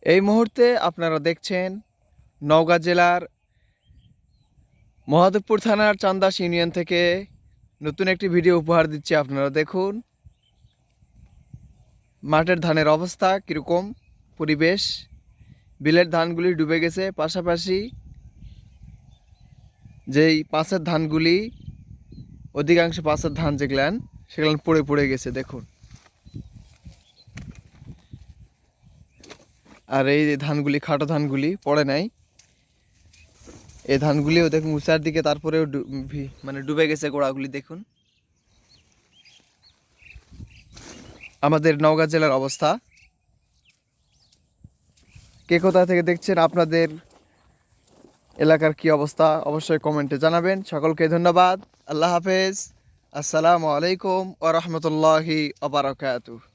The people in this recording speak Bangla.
এই মুহূর্তে আপনারা দেখছেন নওগাঁ জেলার মহাদেবপুর থানার চান্দাস ইউনিয়ন থেকে নতুন একটি ভিডিও উপহার দিচ্ছি। আপনারা দেখুন মাঠের ধানের অবস্থা কীরকম, পরিবেশ। বিলের ধানগুলি ডুবে গেছে, পাশাপাশি যেই পাশের ধানগুলি, অধিকাংশ পাশের ধান যেগুলান সেগুলো পড়ে পড়ে গেছে দেখুন। আর এই যে ধানগুলি, খাটো ধানগুলি পড়ে নাই। এই ধানগুলিও দেখুন উঁচার দিকে, তারপরেও মানে ডুবে গেছে গোড়াগুলি দেখুন। আমাদের নওগাঁ জেলার অবস্থা। কে কোথা থেকে দেখছেন, আপনাদের এলাকার কি অবস্থা অবশ্যই কমেন্টে জানাবেন। সকলকে ধন্যবাদ। আল্লাহ হাফেজ। আসসালামু আলাইকুম ওয়া রাহমাতুল্লাহি ওয়া বারাকাতুহু।